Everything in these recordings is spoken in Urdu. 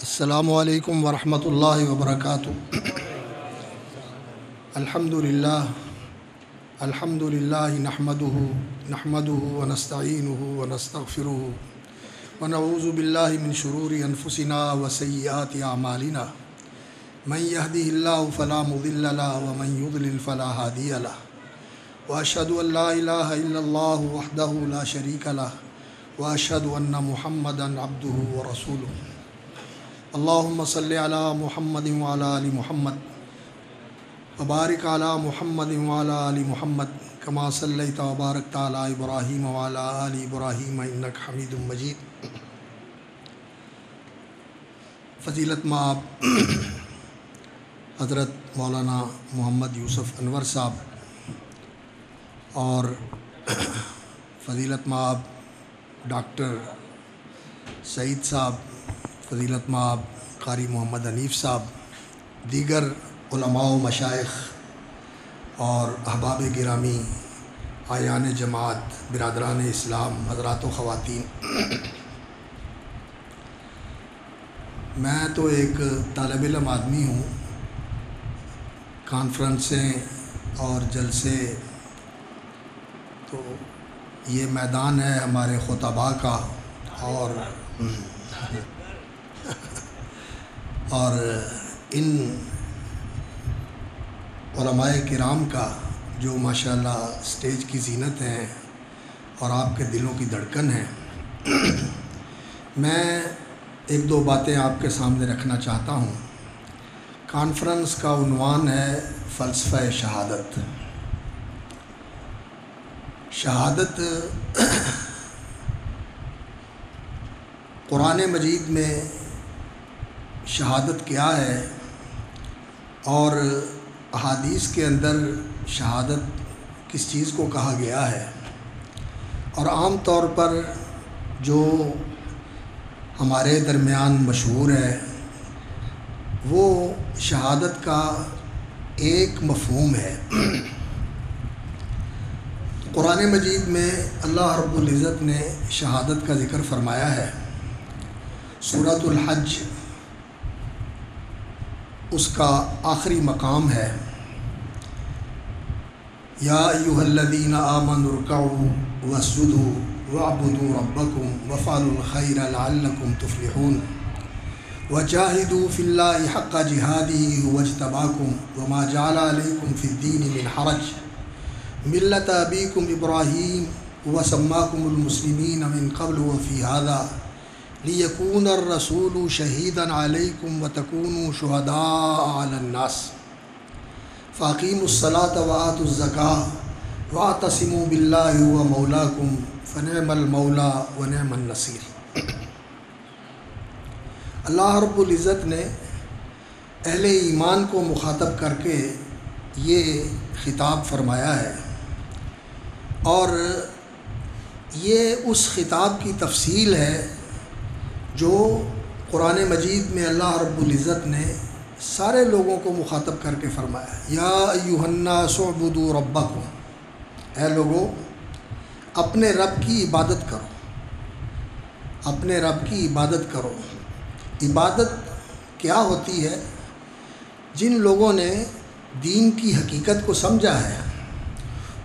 السلام علیکم ورحمۃ اللہ وبرکاتہ۔ الحمد للہ نحمدہ ونستعینہ ونستغفرہ ونعوذ باللہ من شرور انفسنا وسیئات اعمالنا من یہدہ اللہ فلا مضل لہ ومن یضلل فلا ہادی لہ واشہد ان لا الہ الا اللہ وحدہ لا شریک لہ واشہد ان محمدا عبدہ ورسولہ۔ اللہم صلی علی محمد وعلی آل محمد وبارک علی محمد وعلی آل محمد کما صلیت وبارکت علی ابراہیم وعلی آل ابراہیم انک حمید مجید۔ فضیلت مآب حضرت مولانا محمد یوسف انور صاحب اور فضیلت مآب ڈاکٹر سعید صاحب، فضیلت مآب قاری محمد حنیف صاحب، دیگر علماء و مشائخ اور احباب گرامی، اعیان جماعت، برادران اسلام، حضرات و خواتین، میں تو ایک طالب علم آدمی ہوں۔ کانفرنسیں اور جلسے تو یہ میدان ہے ہمارے خطباء کا اور ان علماء کرام کا جو ماشاءاللہ اسٹیج کی زینت ہیں اور آپ کے دلوں کی دھڑکن ہیں۔ میں ایک دو باتیں آپ کے سامنے رکھنا چاہتا ہوں۔ کانفرنس کا عنوان ہے فلسفہ شہادت۔ شہادت قرآن مجید میں شہادت کیا ہے اور احادیث کے اندر شہادت کس چیز کو کہا گیا ہے، اور عام طور پر جو ہمارے درمیان مشہور ہے وہ شہادت کا ایک مفہوم ہے۔ قرآن مجید میں اللہ رب العزت نے شہادت کا ذکر فرمایا ہے۔ سورۃ الحج اس کا آخری مقام ہے۔ یا ایھا الذین آمنوا ارکعوا واسجدوا واعبدوا ربکم وافعلوا الخیر لعلکم تفلحون وجاہدوا فی اللہ حق جہادہ هو اجتباکم وما جعل علیکم فی الدین من حرج ملۃ ابیکم ابراہیم وسماکم المسلمین من قبل وفی ھذا لِيَكُونَ الرَّسُولُ شَهِيدًا عَلَيْكُمْ وَتَكُونُوا شُهَدَاءَ عَلَى النَّاسِ فَأَقِيمُوا الصَّلَاةَ وَآتُوا الزَّكَاةَ وَاعْتَصِمُوا بِاللَّهِ هُوَ مَوْلَاكُمْ فَنِعْمَ الْمَوْلَى وَنِعْمَ النَّصِيرُ۔ اللہ رب العزت نے اہل ایمان کو مخاطب کر کے یہ خطاب فرمایا ہے، اور یہ اس خطاب کی تفصیل ہے جو قرآن مجید میں اللہ رب العزت نے سارے لوگوں کو مخاطب کر کے فرمایا۔ یا ایھا الناس اعبدوا ربکم، اے لوگو اپنے رب کی عبادت کرو، اپنے رب کی عبادت کرو۔ عبادت کیا ہوتی ہے؟ جن لوگوں نے دین کی حقیقت کو سمجھا ہے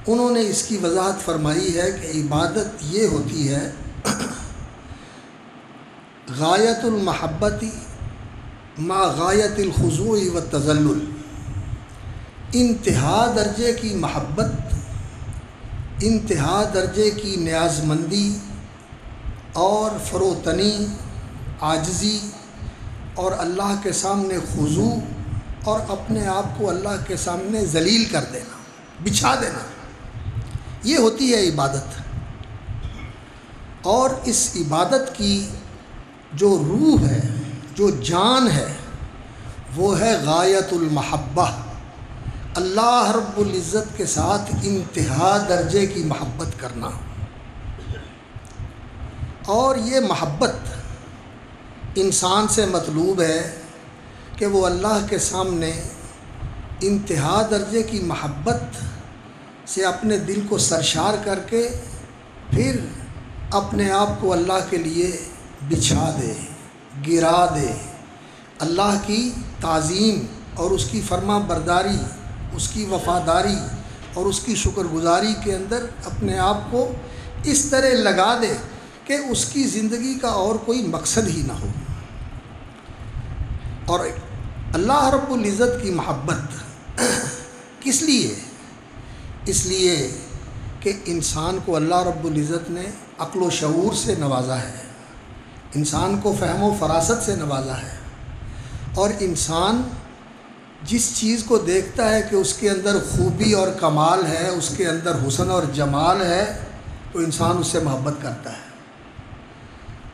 انہوں نے اس کی وضاحت فرمائی ہے کہ عبادت یہ ہوتی ہے غایت المحبت مع غایت الخضوع والتذلل، انتہا درجے کی محبت، انتہا درجے کی نیاز مندی اور فروتنی، عاجزی اور اللہ کے سامنے خضوع اور اپنے آپ کو اللہ کے سامنے ذلیل کر دینا، بچھا دینا، یہ ہوتی ہے عبادت۔ اور اس عبادت کی جو روح ہے، جو جان ہے، وہ ہے غایت المحبہ، اللہ رب العزت کے ساتھ انتہا درجے کی محبت کرنا۔ اور یہ محبت انسان سے مطلوب ہے کہ وہ اللہ کے سامنے انتہا درجے کی محبت سے اپنے دل کو سرشار کر کے پھر اپنے آپ کو اللہ کے لیے بچھا دے، گرا دے، اللہ کی تعظیم اور اس کی فرما برداری، اس کی وفاداری اور اس کی شکر گزاری کے اندر اپنے آپ کو اس طرح لگا دے کہ اس کی زندگی کا اور کوئی مقصد ہی نہ ہو۔ اور اللہ رب العزت کی محبت کس لیے؟ اس لیے کہ انسان کو اللہ رب العزت نے عقل و شعور سے نوازا ہے، انسان کو فہم و فراست سے نوازا ہے، اور انسان جس چیز کو دیکھتا ہے کہ اس کے اندر خوبی اور کمال ہے، اس کے اندر حسن اور جمال ہے، تو انسان اس سے محبت کرتا ہے۔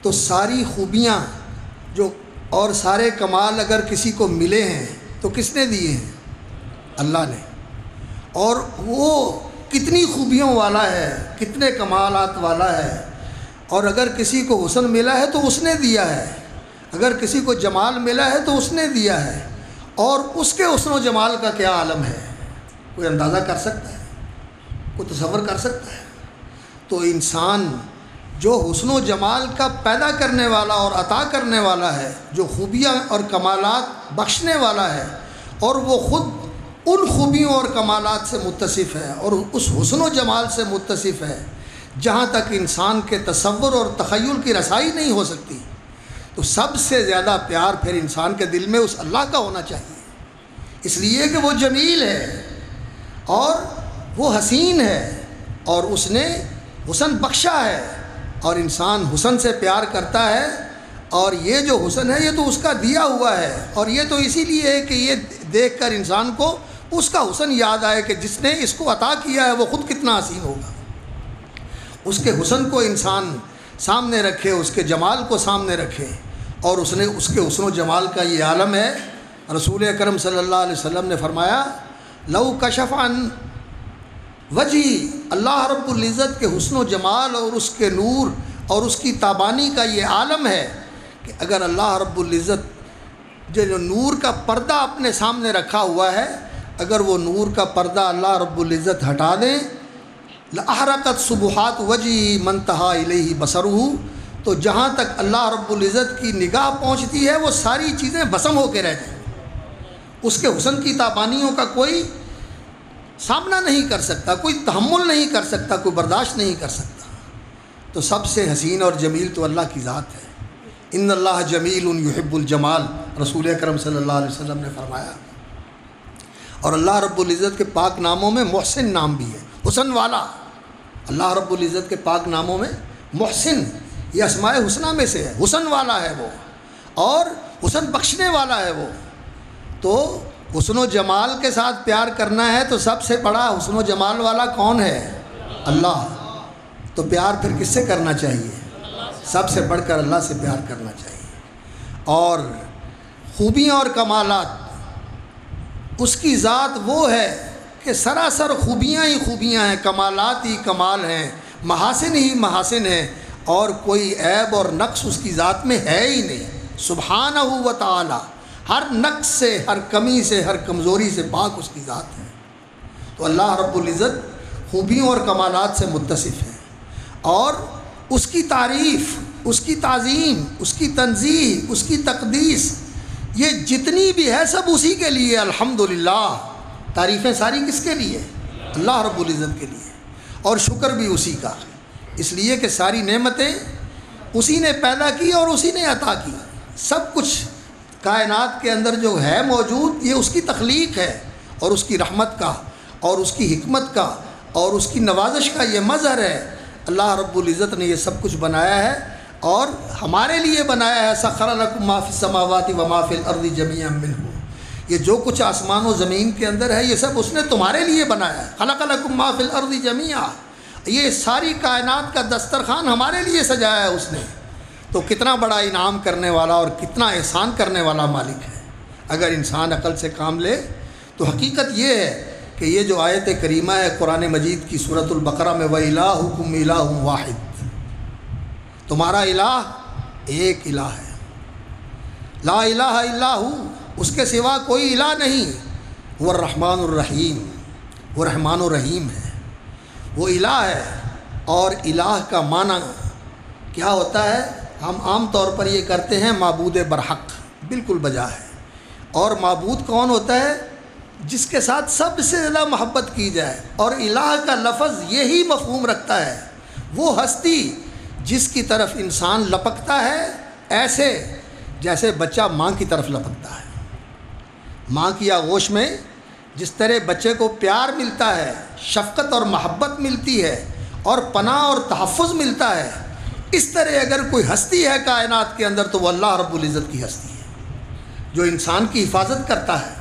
تو ساری خوبیاں جو اور سارے کمال اگر کسی کو ملے ہیں تو کس نے دیے ہیں؟ اللہ نے۔ اور وہ کتنی خوبیوں والا ہے، کتنے کمالات والا ہے، اور اگر کسی کو حسن ملا ہے تو اس نے دیا ہے، اگر کسی کو جمال ملا ہے تو اس نے دیا ہے، اور اس کے حسن و جمال کا کیا عالم ہے، کوئی اندازہ کر سکتا ہے، کوئی تصور کر سکتا ہے؟ تو انسان جو حسن و جمال کا پیدا کرنے والا اور عطا کرنے والا ہے، جو خوبیاں اور کمالات بخشنے والا ہے، اور وہ خود ان خوبیوں اور کمالات سے متصف ہے اور اس حسن و جمال سے متصف ہے جہاں تک انسان کے تصور اور تخیل کی رسائی نہیں ہو سکتی، تو سب سے زیادہ پیار پھر انسان کے دل میں اس اللہ کا ہونا چاہیے، اس لیے کہ وہ جمیل ہے اور وہ حسین ہے اور اس نے حسن بخشا ہے، اور انسان حسن سے پیار کرتا ہے، اور یہ جو حسن ہے یہ تو اس کا دیا ہوا ہے، اور یہ تو اسی لیے ہے کہ یہ دیکھ کر انسان کو اس کا حسن یاد آئے کہ جس نے اس کو عطا کیا ہے وہ خود کتنا حسین ہوگا۔ اس کے حسن کو انسان سامنے رکھے، اس کے جمال کو سامنے رکھے، اور اس کے حسن و جمال کا یہ عالم ہے۔ رسول اکرم صلی اللہ علیہ وسلم نے فرمایا لو کشف عن وجہی، اللہ رب العزت کے حسن و جمال اور اس کے نور اور اس کی تابانی کا یہ عالم ہے کہ اگر اللہ رب العزت جو نور کا پردہ اپنے سامنے رکھا ہوا ہے، اگر وہ نور کا پردہ اللہ رب العزت ہٹا دیں، لأحرقت سبحات وجہی من انتہا الیہ بصرہ، تو جہاں تک اللہ رب العزت کی نگاہ پہنچتی ہے وہ ساری چیزیں بھسم ہو کے رہ جائیں، اس کے حسن کی تابانیوں کا کوئی سامنا نہیں کر سکتا، کوئی تحمل نہیں کر سکتا، کوئی برداشت نہیں کر سکتا۔ تو سب سے حسین اور جمیل تو اللہ کی ذات ہے۔ ان اللہ جمیل یحب الجمال، رسول اکرم صلی اللہ علیہ وسلم نے فرمایا۔ اور اللہ رب العزت کے پاک ناموں میں محسن نام بھی ہے، حسن والا۔ اللہ رب العزت کے پاک ناموں میں محسن یہ اسماء حسنہ میں سے ہے، حسن والا ہے وہ، اور حسن بخشنے والا ہے وہ۔ تو حسن و جمال کے ساتھ پیار کرنا ہے تو سب سے بڑا حسن و جمال والا کون ہے؟ اللہ۔ تو پیار پھر کس سے کرنا چاہیے؟ سب سے بڑھ کر اللہ سے پیار کرنا چاہیے۔ اور خوبیاں اور کمالات اس کی ذات وہ ہے کہ سراسر خوبیاں ہی خوبیاں ہیں، کمالات ہی کمال ہیں، محاسن ہی محاسن ہیں، اور کوئی عیب اور نقص اس کی ذات میں ہے ہی نہیں، سبحانہ و تعالی۔ ہر نقص سے، ہر کمی سے، ہر کمزوری سے پاک اس کی ذات ہے۔ تو اللہ رب العزت خوبیوں اور کمالات سے متصف ہے، اور اس کی تعریف، اس کی تعظیم، اس کی تنزیہ، اس کی تقدیس، یہ جتنی بھی ہے سب اسی کے لیے۔ الحمدللہ، تعریفیں ساری کس کے لیے؟ اللہ رب العزت کے لیے، اور شکر بھی اسی کا، اس لیے کہ ساری نعمتیں اسی نے پیدا کی اور اسی نے عطا کی۔ سب کچھ کائنات کے اندر جو ہے موجود یہ اس کی تخلیق ہے، اور اس کی رحمت کا اور اس کی حکمت کا اور اس کی نوازش کا یہ مظہر ہے۔ اللہ رب العزت نے یہ سب کچھ بنایا ہے اور ہمارے لیے بنایا ہے۔ سخر لکم ما فی السماوات و ما فی الارض جمیعا منہ، یہ جو کچھ آسمان و زمین کے اندر ہے یہ سب اس نے تمہارے لیے بنایا ہے۔ خلق لکم ما فی الارض جمیعا، یہ ساری کائنات کا دسترخوان ہمارے لیے سجایا ہے اس نے۔ تو کتنا بڑا انعام کرنے والا اور کتنا احسان کرنے والا مالک ہے۔ اگر انسان عقل سے کام لے تو حقیقت یہ ہے کہ یہ جو آیت کریمہ ہے قرآن مجید کی سورۃ البقرہ میں وَإِلَٰهُكُمْ إِلَٰهٌ وَاحِدٌ، تمہارا الہ ایک الہ ہے، لا الہ الا ہو، اس کے سوا کوئی الہ نہیں۔ وہ الرحمن الرحیم، وہ رحمان الرحیم ہے، وہ الہ ہے۔ اور الہ کا معنی کیا ہوتا ہے؟ ہم عام طور پر یہ کرتے ہیں معبود برحق، بالکل بجا ہے۔ اور معبود کون ہوتا ہے؟ جس کے ساتھ سب سے زیادہ محبت کی جائے، اور الہ کا لفظ یہی مفہوم رکھتا ہے، وہ ہستی جس کی طرف انسان لپکتا ہے ایسے جیسے بچہ ماں کی طرف لپکتا ہے۔ ماں کی آغوش میں جس طرح بچے کو پیار ملتا ہے، شفقت اور محبت ملتی ہے، اور پناہ اور تحفظ ملتا ہے، اس طرح اگر کوئی ہستی ہے کائنات کے اندر تو وہ اللہ رب العزت کی ہستی ہے، جو انسان کی حفاظت کرتا ہے۔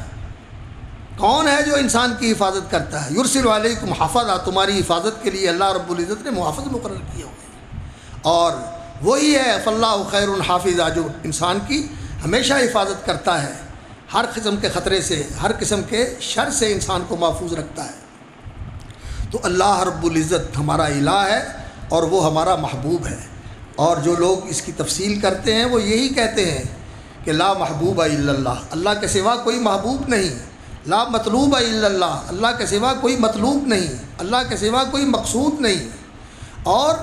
کون ہے جو انسان کی حفاظت کرتا ہے؟ یرسل علیکم حفظہ، تمہاری حفاظت کے لیے اللہ رب العزت نے محافظ مقرر کیے ہوئے ہیں، اور وہی ہے فاللہ خیر حافظ، جو انسان کی ہمیشہ حفاظت کرتا ہے، ہر قسم کے خطرے سے، ہر قسم کے شر سے انسان کو محفوظ رکھتا ہے۔ تو اللہ رب العزت ہمارا الہ ہے اور وہ ہمارا محبوب ہے۔ اور جو لوگ اس کی تفصیل کرتے ہیں وہ یہی کہتے ہیں کہ لا محبوب الا اللہ، اللہ کے سوا کوئی محبوب نہیں، لا مطلوب الا اللہ، اللہ کے سوا کوئی مطلوب نہیں، اللہ کے سوا کوئی مقصود نہیں۔ اور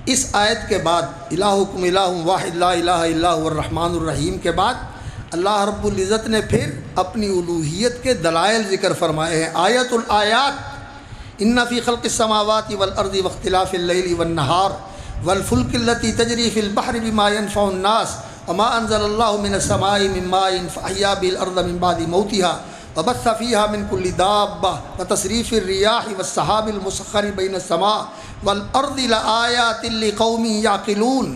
اس آیت کے بعد الہکم الہ واحد لا الہ الا هو الرحمن الرحیم کے بعد اللہ رب العزت نے پھر اپنی الوہیت کے دلائل ذکر فرمائے ہیں۔ آیت الآیات ان فی خلق السماوات والارض واختلاف اللیل والنہار والفلک التي تجری فی البحر بما ينفع الناس وما انزل اللہ من السماء من ماء فاحیا به الارض من بعد موتها وبث فيها من كل دابة وتصريف الرياح والسحاب المسخر بين السماء والارض لآیات لقوم یعقلون۔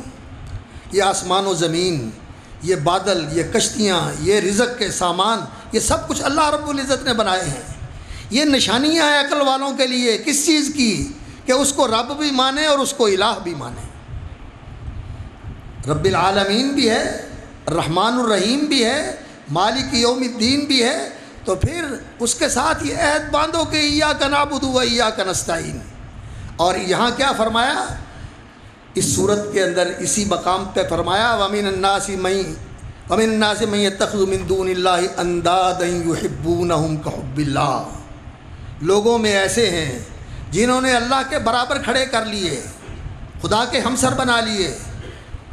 یہ آسمان و زمین، یہ بادل، یہ کشتیاں، یہ رزق کے سامان، یہ سب کچھ اللہ رب العزت نے بنائے ہیں۔ یہ نشانیاں ہیں عقل والوں کے لیے، کس چیز کی؟ کہ اس کو رب بھی مانے اور اس کو الہ بھی مانے۔ رب العالمین بھی ہے، الرحمن الرحیم بھی ہے، مالک یوم الدین بھی ہے، تو پھر اس کے ساتھ یہ عہد باندھو کہ ایاک نعبد و ایاک نستعین۔ اور یہاں کیا فرمایا اس صورت کے اندر؟ اسی مقام پہ فرمایا وَمِنَ النَّاسِ مَن يَتَّخِذُ مِن دُونِ اللَّهِ أَندَادًا يُحِبُّونَهُمْ كَحُبِّ اللَّهِ، لوگوں میں ایسے ہیں جنہوں نے اللہ کے برابر کھڑے کر لیے، خدا کے ہمسر بنا لیے۔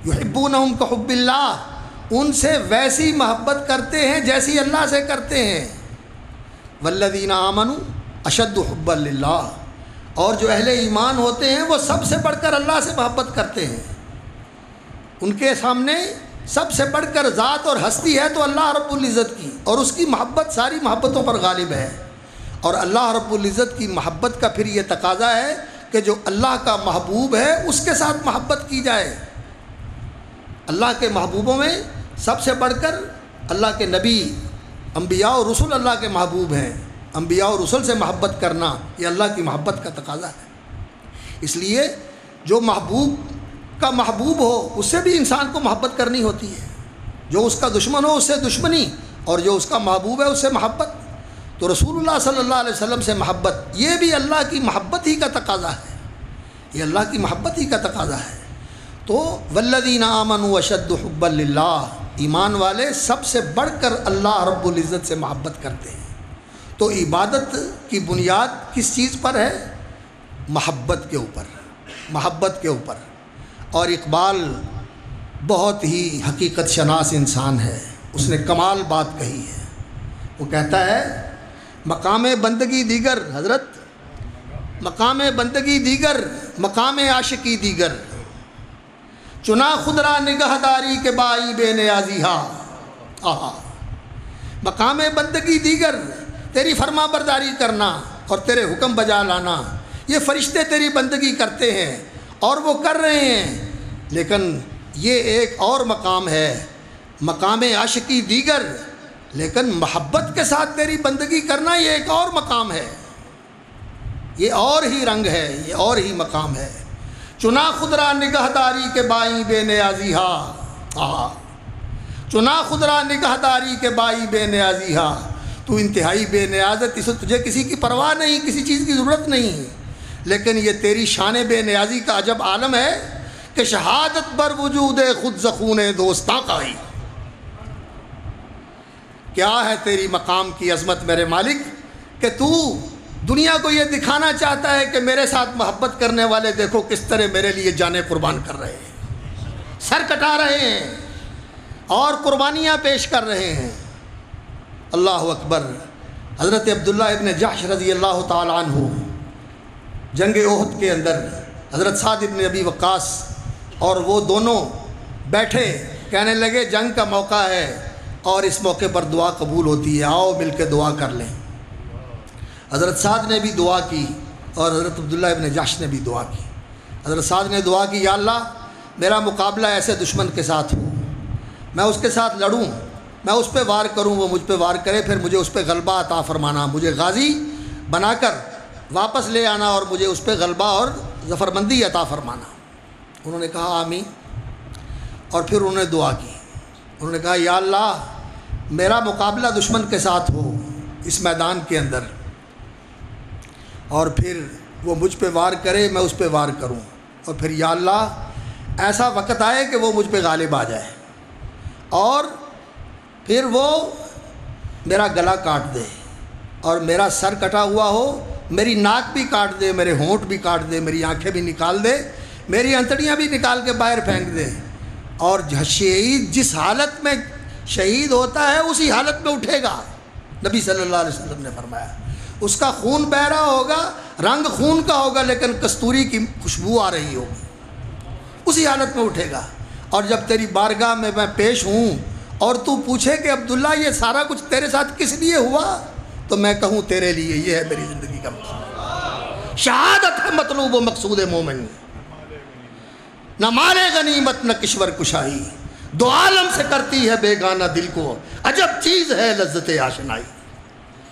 يُحِبُّونَهُمْ كَحُبِّ اللَّهِ، ان سے ویسی محبت کرتے ہیں جیسی اللہ سے کرتے ہیں۔ وَالَّذِينَ آمَنُوا أَشَدُّ حُبًّا لِلَّهِ، اور جو اہل ایمان ہوتے ہیں وہ سب سے بڑھ کر اللہ سے محبت کرتے ہیں۔ ان کے سامنے سب سے بڑھ کر ذات اور ہستی ہے تو اللہ رب العزت کی، اور اس کی محبت ساری محبتوں پر غالب ہے۔ اور اللہ رب العزت کی محبت کا پھر یہ تقاضا ہے کہ جو اللہ کا محبوب ہے اس کے ساتھ محبت کی جائے۔ اللہ کے محبوبوں میں سب سے بڑھ کر اللہ کے نبی، انبیاء اور رسول اللہ کے محبوب ہیں۔ انبیاء اور رسول سے محبت کرنا یہ اللہ کی محبت کا تقاضا ہے۔ اس لیے جو محبوب کا محبوب ہو اس سے بھی انسان کو محبت کرنی ہوتی ہے، جو اس کا دشمن ہو اس سے دشمنی، اور جو اس کا محبوب ہے اس سے محبت۔ تو رسول اللہ صلی اللہ علیہ وسلم سے محبت، یہ بھی اللہ کی محبت ہی کا تقاضا ہے، یہ اللہ کی محبت ہی کا تقاضا ہے۔ تو والذین آمنوا اشد حبا للہ، ایمان والے سب سے بڑھ کر اللہ رب العزت سے محبت کرتے ہیں۔ تو عبادت کی بنیاد کس چیز پر ہے؟ محبت کے اوپر، محبت کے اوپر۔ اور اقبال بہت ہی حقیقت شناس انسان ہے، اس نے کمال بات کہی ہے۔ وہ کہتا ہے مقام بندگی دیگر، حضرت مقام بندگی دیگر، مقام عاشقی دیگر، چنا خود را نگہداری کے بائی بے نیازی ہا۔ مقام بندگی دیگر، تیری فرما برداری کرنا اور تیرے حکم بجا لانا، یہ فرشتے تیری بندگی کرتے ہیں اور وہ کر رہے ہیں، لیکن یہ ایک اور مقام ہے، مقام عاشقی دیگر، لیکن محبت کے ساتھ تیری بندگی کرنا یہ ایک اور مقام ہے، یہ اور ہی رنگ ہے، یہ اور ہی مقام ہے۔ چنا خدرا نگہداری کے بائی بے نیازی ہا، چنا خدرا نگہداری کے بائی بے نیازی ہا، تو انتہائی بے نیاز ہے، تجھے کسی کی پرواہ نہیں، کسی چیز کی ضرورت نہیں، لیکن یہ تیری شان بے نیازی کا عجب عالم ہے کہ شہادت بر وجود خود زخون دوستاں کا ہی۔ کیا ہے تیری مقام کی عظمت میرے مالک کہ تو دنیا کو یہ دکھانا چاہتا ہے کہ میرے ساتھ محبت کرنے والے دیکھو کس طرح میرے لیے جانیں قربان کر رہے ہیں، سر کٹا رہے ہیں، اور قربانیاں پیش کر رہے ہیں۔ اللہ اکبر۔ حضرت عبداللہ ابن جحش رضی اللہ تعالی عنہ جنگ احد کے اندر حضرت سعد ابن ابی وقاص اور وہ دونوں بیٹھے، کہنے لگے جنگ کا موقع ہے اور اس موقع پر دعا قبول ہوتی ہے، آؤ مل کے دعا کر لیں۔ حضرت سعد نے بھی دعا کی اور حضرت عبداللہ ابن جحش نے بھی دعا کی۔ حضرت سعد نے دعا کی، یا اللہ میرا مقابلہ ایسے دشمن کے ساتھ ہو، میں اس کے ساتھ لڑوں، میں اس پہ وار کروں، وہ مجھ پہ وار کرے، پھر مجھے اس پہ غلبہ عطا فرمانا، مجھے غازی بنا کر واپس لے آنا اور مجھے اس پہ غلبہ اور ظفرمندی عطا فرمانا۔ انہوں نے کہا آمین، اور پھر انہوں نے دعا کی، انہوں نے کہا یا اللہ میرا مقابلہ دشمن کے ساتھ ہو اس میدان کے اندر، اور پھر وہ مجھ پہ وار کرے، میں اس پہ وار کروں، اور پھر یا اللہ ایسا وقت آئے کہ وہ مجھ پہ غالب آ جائے اور پھر وہ میرا گلا کاٹ دے اور میرا سر کٹا ہوا ہو، میری ناک بھی کاٹ دے، میرے ہونٹ بھی کاٹ دے، میری آنکھیں بھی نکال دے، میری انتڑیاں بھی نکال کے باہر پھینک دے، اور شہید جس حالت میں شہید ہوتا ہے اسی حالت میں اٹھے گا۔ نبی صلی اللہ علیہ وسلم نے فرمایا اس کا خون بہ رہا ہوگا، رنگ خون کا ہوگا لیکن کستوری کی خوشبو آ رہی ہوگی، اسی حالت میں اٹھے گا۔ اور جب تیری بارگاہ میں پیش ہوں اور تو پوچھے کہ عبداللہ یہ سارا کچھ تیرے ساتھ کس لیے ہوا، تو میں کہوں تیرے لیے، یہ ہے میری زندگی کا مقصود۔ شہادت ہے مطلوب و مقصود مومن، نہ مال غنیمت نہ کشور کشائی، دو عالم سے کرتی ہے بیگانہ دل کو، عجب چیز ہے لذت آشنائی۔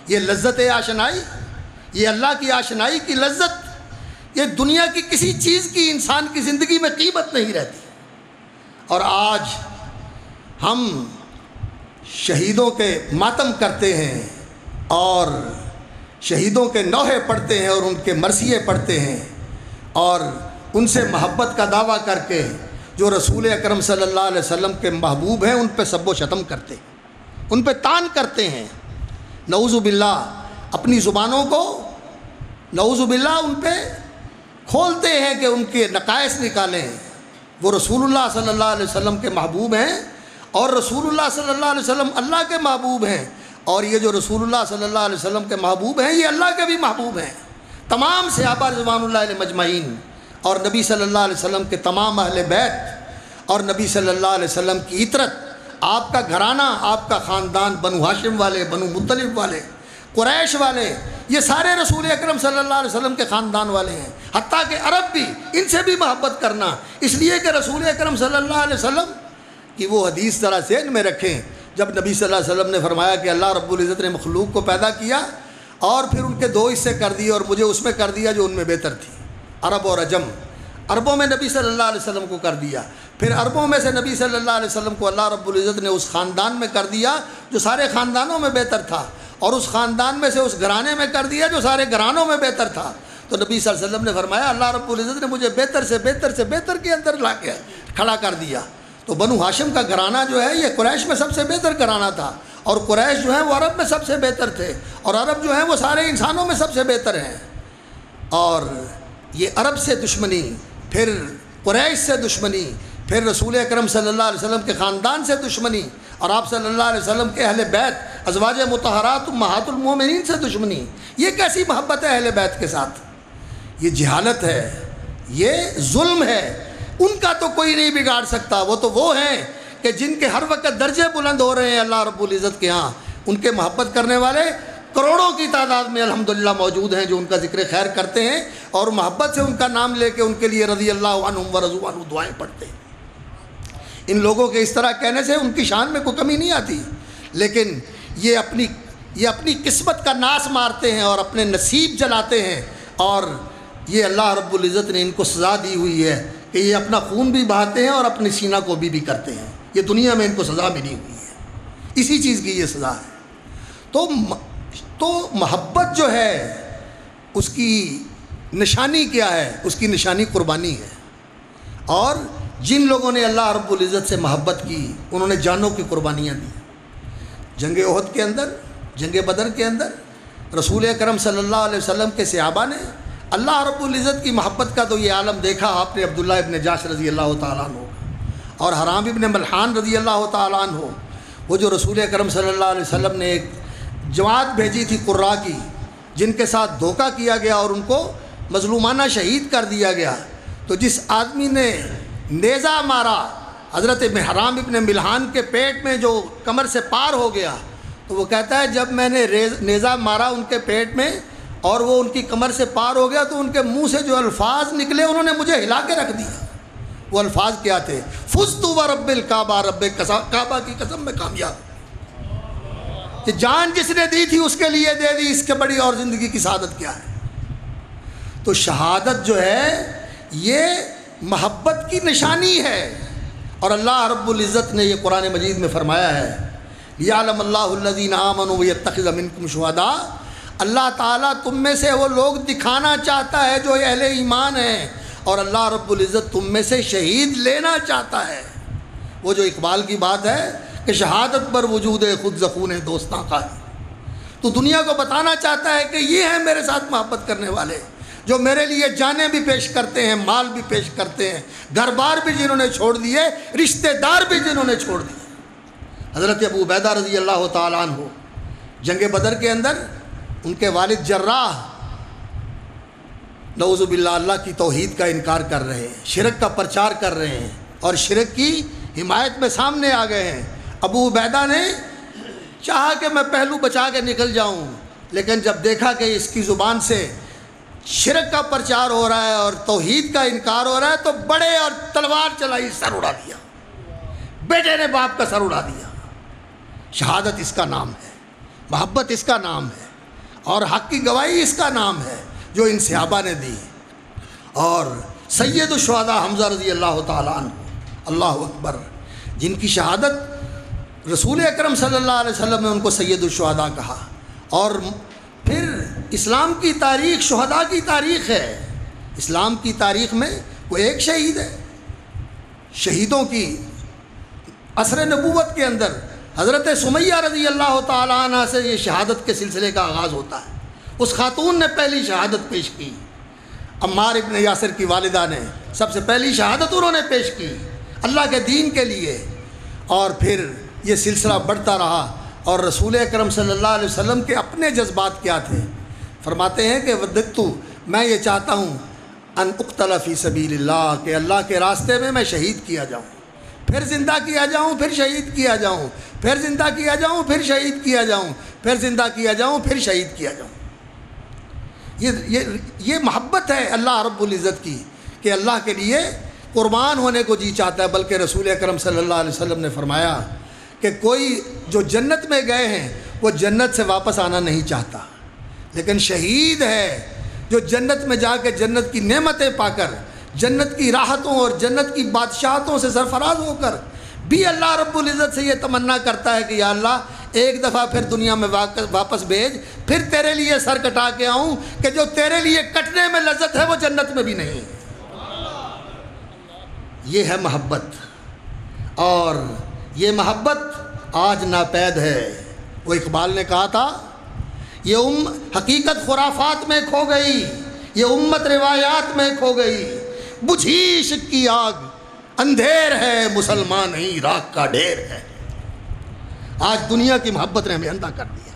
یہ لذت آشنائی، یہ اللہ کی آشنائی کی لذت، یہ دنیا کی کسی چیز کی انسان کی زندگی میں قیمت نہیں رہتی۔ اور آج ہم شہیدوں کے ماتم کرتے ہیں اور شہیدوں کے نوحے پڑھتے ہیں اور ان کے مرثیے پڑھتے ہیں اور ان سے محبت کا دعویٰ کر کے جو رسول اکرم صلی اللہ علیہ وسلم کے محبوب ہیں ان پہ سب و شتم کرتے ہیں، ان پہ طعن کرتے ہیں، نعوذ باللہ اپنی زبانوں کو نعوذ باللہ ان پہ کھولتے ہیں کہ ان کے نقائص نکالیں۔ وہ رسول اللہ صلی اللہ علیہ وسلم کے محبوب ہیں اور رسول اللہ صلی اللہ علیہ وسلم اللہ کے محبوب ہیں، اور یہ جو رسول اللہ صلی اللہ علیہ وسلم کے محبوب ہیں یہ اللہ کے بھی محبوب ہیں۔ تمام صحابہ رضوان اللہ علیہ مجمعین اور نبی صلی اللہ علیہ وسلم کے تمام اہل بیت اور نبی صلی اللہ علیہ وسلم کی عطرت، آپ کا گھرانہ، آپ کا خاندان، بنو ہاشم والے، بنو مطلب والے، قریش والے، یہ سارے رسول اکرم صلی اللہ علیہ وسلم کے خاندان والے ہیں۔ حتیٰ کہ عرب بھی، ان سے بھی محبت کرنا، اس لیے کہ رسول اکرم صلی اللہ علیہ وسلم کی وہ حدیث ذرا ذہن میں رکھیں جب نبی صلی اللہ علیہ وسلم نے فرمایا کہ اللہ رب العزت نے مخلوق کو پیدا کیا اور پھر ان کے دو حصے کر دیے اور مجھے اس میں کر دیا جو ان میں بہتر تھی، عرب اور عجم۔ عربوں میں نبی صلی اللہ علیہ وسلم کو کر دیا، پھر عربوں میں سے نبی صلی اللہ علیہ وسلم کو اللہ رب العزت نے اس خاندان میں کر دیا جو سارے خاندانوں میں بہتر تھا، اور اس خاندان میں سے اس گھرانے میں کر دیا جو سارے گھرانوں میں بہتر تھا۔ تو نبی صلی اللہ علیہ وسلم نے فرمایا اللہ رب العزت نے مجھے بہتر سے بہتر سے بہتر کے اندر لا کے کھڑا کر دیا۔ تو بنو ہاشم کا گھرانہ جو ہے یہ قریش میں سب سے بہتر گھرانہ تھا، اور قریش جو ہیں وہ عرب میں سب سے بہتر تھے، اور عرب جو ہیں وہ سارے انسانوں میں سب سے بہتر ہیں۔ اور یہ عرب سے دشمنی، پھر قریش سے دشمنی، پھر رسول اکرم صلی اللہ علیہ وسلم کے خاندان سے دشمنی، اور آپ صلی اللہ علیہ وسلم کے اہل بیت ازواج مطہرات امہات المومنین سے دشمنی، یہ کیسی محبت ہے اہل بیت کے ساتھ؟ یہ جہالت ہے، یہ ظلم ہے۔ ان کا تو کوئی نہیں بگاڑ سکتا، وہ ہیں کہ جن کے ہر وقت درجے بلند ہو رہے ہیں اللہ رب العزت کے ہاں، ان کے محبت کرنے والے کروڑوں کی تعداد میں الحمدللہ موجود ہیں جو ان کا ذکر خیر کرتے ہیں اور محبت سے ان کا نام لے کے ان کے لیے رضی اللہ عنہم ورضوا عنہ دعائیں پڑھتے ہیں۔ ان لوگوں کے اس طرح کہنے سے ان کی شان میں کوئی کمی نہیں آتی، لیکن یہ اپنی قسمت کا ناس مارتے ہیں اور اپنے نصیب جلاتے ہیں، اور یہ اللہ رب العزت نے ان کو سزا دی ہوئی ہے کہ یہ اپنا خون بھی بہاتے ہیں اور اپنی سینہ کو بھی کرتے ہیں۔ یہ دنیا میں ان کو سزا ملی ہوئی ہے، اسی چیز کی یہ سزا ہے۔ تو محبت جو ہے اس کی نشانی کیا ہے؟ اس کی نشانی قربانی ہے، اور جن لوگوں نے اللہ رب العزت سے محبت کی انہوں نے جانوں کی قربانیاں دی۔ جنگ احد کے اندر، جنگ بدر کے اندر رسول اکرم صلی اللہ علیہ وسلم کے صحابہ نے اللہ رب العزت کی محبت کا تو یہ عالم دیکھا آپ نے عبداللہ ابن جحش رضی اللہ تعالیٰ عنہ، اور حرام ابن ملحان رضی اللہ تعالیٰ عنہ، وہ جو رسول اکرم صلی اللہ علیہ وسلم نے ایک جماعت بھیجی تھی قراء کی، جن کے ساتھ دھوکہ کیا گیا اور ان کو مظلومانہ شہید کر دیا گیا، تو جس آدمی نے نیزہ مارا حضرت حرام ابن ملحان کے پیٹ میں جو کمر سے پار ہو گیا، تو وہ کہتا ہے جب میں نے نیزہ مارا ان کے پیٹ میں اور وہ ان کی کمر سے پار ہو گیا تو ان کے منہ سے جو الفاظ نکلے انہوں نے مجھے ہلا کے رکھ دیا۔ وہ الفاظ کیا تھے؟ فزت ورب الکعبہ، رب کعبہ کی قسم میں کامیاب۔ کہ جان جس نے دی تھی اس کے لیے دے دی، اس کے بڑی اور زندگی کی سعادت کیا ہے؟ تو شہادت جو ہے یہ محبت کی نشانی ہے، اور اللہ رب العزت نے یہ قرآن مجید میں فرمایا ہے یعلم اللہ الذین آمنوا ویتخذ منکم شہداء، اللہ تعالیٰ تم میں سے وہ لوگ دکھانا چاہتا ہے جو اہل ایمان ہیں، اور اللہ رب العزت تم میں سے شہید لینا چاہتا ہے۔ وہ جو اقبال کی بات ہے کہ شہادت پر وجود خود زخون دوستاں کا ہے، تو دنیا کو بتانا چاہتا ہے کہ یہ ہیں میرے ساتھ محبت کرنے والے، جو میرے لیے جانیں بھی پیش کرتے ہیں، مال بھی پیش کرتے ہیں، گھر بار بھی جنہوں نے چھوڑ دیے، رشتہ دار بھی جنہوں نے چھوڑ دیے۔ حضرت ابو عبیدہ رضی اللہ تعالیٰ عنہ جنگ بدر کے اندر ان کے والد جراح نعوذ باللہ اللہ کی توحید کا انکار کر رہے ہیں، شرک کا پرچار کر رہے ہیں اور شرک کی حمایت میں سامنے آ گئے ہیں۔ ابو عبیدہ نے چاہا کہ میں پہلو بچا کے نکل جاؤں، لیکن جب دیکھا کہ اس کی زبان سے شرک کا پرچار ہو رہا ہے اور توحید کا انکار ہو رہا ہے، تو بڑے اور تلوار چلائی، سر اڑا دیا، بیٹے نے باپ کا سر اڑا دیا۔ شہادت اس کا نام ہے، محبت اس کا نام ہے، اور حق کی گواہی اس کا نام ہے جو ان صحابہ نے دی۔ اور سید الشہداء حمزہ رضی اللہ تعالیٰ عنہ، اللہ اکبر، جن کی شہادت رسول اکرم صلی اللہ علیہ وسلم نے ان کو سید الشہداء کہا۔ اور پھر اسلام کی تاریخ شہداء کی تاریخ ہے۔ اسلام کی تاریخ میں وہ ایک شہید ہے۔ شہیدوں کی عصر نبوت کے اندر حضرت سمیہ رضی اللہ تعالیٰ عنہ سے یہ شہادت کے سلسلے کا آغاز ہوتا ہے۔ اس خاتون نے پہلی شہادت پیش کی، عمار ابن یاسر کی والدہ نے سب سے پہلی شہادت انہوں نے پیش کی اللہ کے دین کے لیے، اور پھر یہ سلسلہ بڑھتا رہا۔ اور رسول اکرم صلی اللہ علیہ وسلم کے اپنے جذبات کیا تھے؟ فرماتے ہیں کہ وددت، میں یہ چاہتا ہوں ان اقتل فی سبیل اللہ، کہ اللہ کے راستے میں شہید کیا جاؤں، پھر زندہ کیا جاؤں، پھر شہید کیا جاؤں، پھر زندہ کیا جاؤں، پھر شہید کیا جاؤں، پھر زندہ کیا جاؤں، پھر شہید کیا جاؤں۔ یہ محبت ہے اللہ رب العزت کی کہ اللہ کے لیے قربان ہونے کو جی چاہتا ہے۔ بلکہ رسول اکرم صلی اللہ علیہ وسلم نے فرمایا کہ کوئی جو جنت میں گئے ہیں وہ جنت سے واپس آنا نہیں چاہتا، لیکن شہید ہے جو جنت میں جا کے جنت کی نعمتیں پا کر، جنت کی راحتوں اور جنت کی بادشاہتوں سے سرفراز ہو کر بھی اللہ رب العزت سے یہ تمنا کرتا ہے کہ یا اللہ ایک دفعہ پھر دنیا میں واپس بھیج، پھر تیرے لیے سر کٹا کے آؤں کہ جو تیرے لیے کٹنے میں لذت ہے وہ جنت میں بھی نہیں۔ یہ ہے محبت، اور یہ محبت آج ناپید ہے۔ وہ اقبال نے کہا تھا یہ حقیقت خرافات میں کھو گئی، یہ امت روایات میں کھو گئی، بجھی عشق کی آگ اندھیر ہے، مسلمان ہی راکھ کا ڈھیر ہے۔ آج دنیا کی محبت نے ہمیں اندھا کر دیا،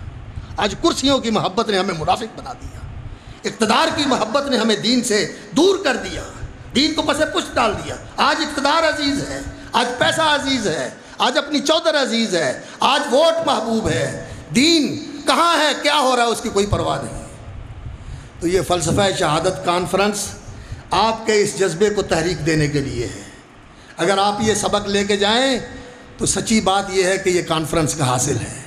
آج کرسیوں کی محبت نے ہمیں منافق بنا دیا، اقتدار کی محبت نے ہمیں دین سے دور کر دیا، دین کو پس پشت ڈال دیا۔ آج اقتدار عزیز ہے، آج پیسہ عزیز ہے، آج اپنی چودر عزیز ہے، آج ووٹ محبوب ہے، دین کہاں ہے، کیا ہو رہا ہے اس کی کوئی پرواہ نہیں۔ تو یہ فلسفہ شہادت کانفرنس آپ کے اس جذبے کو تحریک دینے کے لیے ہے۔ اگر آپ یہ سبق لے کے جائیں تو سچی بات یہ ہے کہ یہ کانفرنس کا حاصل ہے،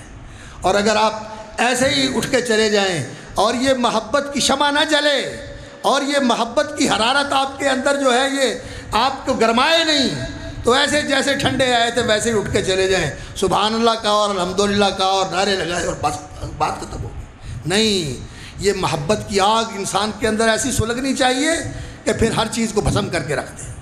اور اگر آپ ایسے ہی اٹھ کے چلے جائیں اور یہ محبت کی شمع نہ جلے اور یہ محبت کی حرارت آپ کے اندر جو ہے یہ آپ کو گرمائے نہیں، تو ایسے جیسے ٹھنڈے آئے تھے ویسے ہی اٹھ کے چلے جائیں، سبحان اللہ کا اور الحمدللہ کا اور نعرے لگائے اور بس بات ختم ہو گئی۔ نہیں، یہ محبت کی آگ انسان کے اندر ایسی سلگنی چاہیے کہ پھر ہر چیز کو بھسم کر کے رکھ دے۔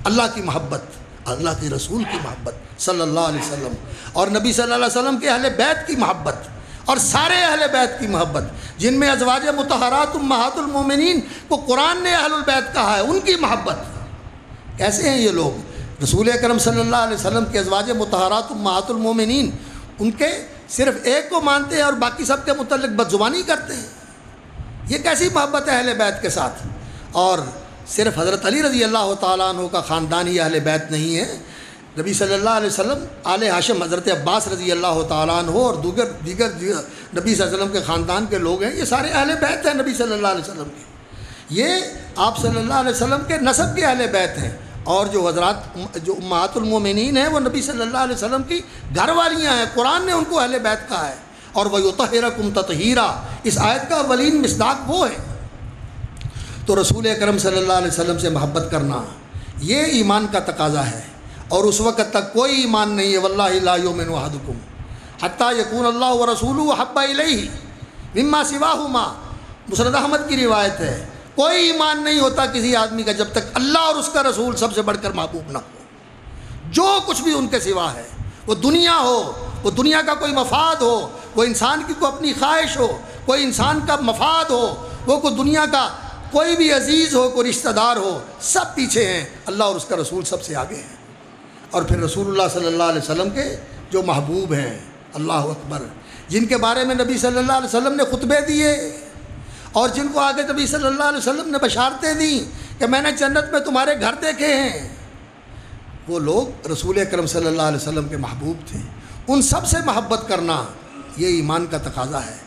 اللہ کی محبت، اللہ کے رسول کی محبت صلی اللہ علیہ وسلم، اور نبی صلی اللہ علیہ وسلم کے اہل بیت کی محبت، اور سارے اہل بیت کی محبت، جن میں ازواج مطہرات امہات المومنین کو قرآن نے اہل البیت کہا ہے، ان کی محبت۔ کیسے ہیں یہ لوگ رسول اکرم صلی اللہ علیہ وسلم کے ازواج مطہرات امہات المومنین ان کے صرف ایک کو مانتے ہیں اور باقی سب کے متعلق بدزبانی کرتے ہیں. یہ کیسی محبت ہے اہل بیت کے ساتھ؟ اور صرف حضرت علی رضی اللہ تعالیٰ عنہ کا خاندان ہی اہل بیت نہیں ہے. نبی صلی اللہ علیہ وسلم آل ہاشم حضرت عباس رضی اللہ تعالیٰ عنہ اور دیگر نبی صلی اللہ علیہ وسلم کے خاندان کے لوگ ہیں، یہ سارے اہل بیت ہیں نبی صلی اللہ علیہ وسلم کے. یہ آپ صلی اللہ علیہ وسلم کے نسب کے اہل بیت ہیں. اور جو حضرات جو امہات المومنین ہیں وہ نبی صلی اللہ علیہ وسلم کی گھر والیاں ہیں. قرآن نے ان کو اہل بیت کہا ہے. اور وَيُطَهِّرَكُمْ تَطْهِيرًا، اس آیت کا اولین مصداق وہ ہے. تو رسول اکرم صلی اللہ علیہ وسلم سے محبت کرنا یہ ایمان کا تقاضا ہے. اور اس وقت تک کوئی ایمان نہیں ہے واللہ لا یؤمن احدکم حتی یکون اللہ ورسولہ احب الیہ مما سواہما. مسند احمد کی روایت ہے، کوئی ایمان نہیں ہوتا کسی آدمی کا جب تک اللہ اور اس کا رسول سب سے بڑھ کر محبوب نہ ہو. جو کچھ بھی ان کے سوا ہے، وہ دنیا ہو، وہ دنیا کا کوئی مفاد ہو، وہ انسان کی کوئی اپنی خواہش ہو، کوئی انسان کا مفاد ہو، وہ کوئی دنیا کا کوئی بھی عزیز ہو، کوئی رشتہ دار ہو، سب پیچھے ہیں. اللہ اور اس کا رسول سب سے آگے ہیں. اور پھر رسول اللہ صلی اللہ علیہ وسلم کے جو محبوب ہیں، اللہ اکبر، جن کے بارے میں نبی صلی اللہ علیہ وسلم نے خطبے دیے اور جن کو آگے نبی صلی اللہ علیہ وسلم نے بشارتیں دیں کہ میں نے جنت میں تمہارے گھر دیکھے ہیں، وہ لوگ رسول اکرم صلی اللہ علیہ وسلم کے محبوب تھے. ان سب سے محبت کرنا یہ ایمان کا تقاضا ہے.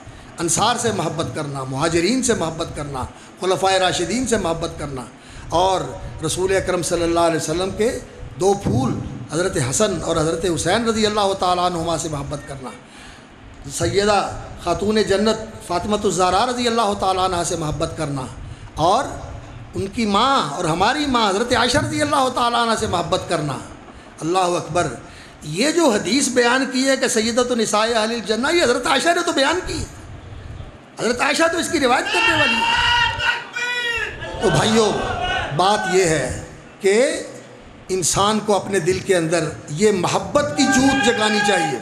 انصار سے محبت کرنا، مہاجرین سے محبت کرنا، خلفائے راشدین سے محبت کرنا، اور رسول اکرم صلی اللہ علیہ وسلم کے دو پھول حضرت حسن اور حضرت حسین رضی اللہ تعالیٰ عنہما سے محبت کرنا، سیدہ خاتون جنت فاطمۃ الزہرا رضی اللہ تعالیٰ عنہ سے محبت کرنا، اور ان کی ماں اور ہماری ماں حضرت عائشہ رضی اللہ تعالیٰ عنہ سے محبت کرنا. اللہ اکبر. یہ جو حدیث بیان کی ہے کہ سیدۃ النساء اہل الجنہ، یہ حضرت عائشہ نے تو بیان کی. حضرت عائشہ تو اس کی روایت کرنے والی ہے. تو بھائیوں، بات یہ ہے کہ انسان کو اپنے دل کے اندر یہ محبت کی جوت جگانی چاہیے،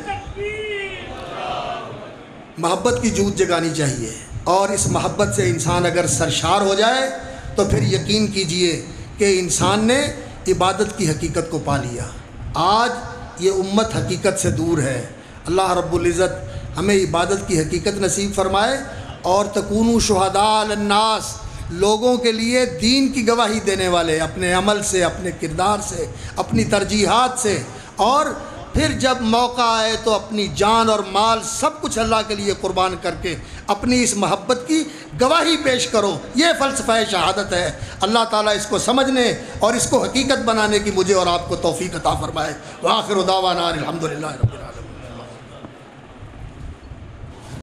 محبت کی جوت جگانی چاہیے. اور اس محبت سے انسان اگر سرشار ہو جائے تو پھر یقین کیجئے کہ انسان نے عبادت کی حقیقت کو پا لیا. آج یہ امت حقیقت سے دور ہے. اللہ رب العزت ہمیں عبادت کی حقیقت نصیب فرمائے اور تکونوا شہداء علی الناس، لوگوں کے لیے دین کی گواہی دینے والے، اپنے عمل سے، اپنے کردار سے، اپنی ترجیحات سے، اور پھر جب موقع آئے تو اپنی جان اور مال سب کچھ اللہ کے لیے قربان کر کے اپنی اس محبت کی گواہی پیش کرو. یہ فلسفہ شہادت ہے. اللہ تعالیٰ اس کو سمجھنے اور اس کو حقیقت بنانے کی مجھے اور آپ کو توفیق عطا فرمائے. وآخر دعوانا الحمدللہ.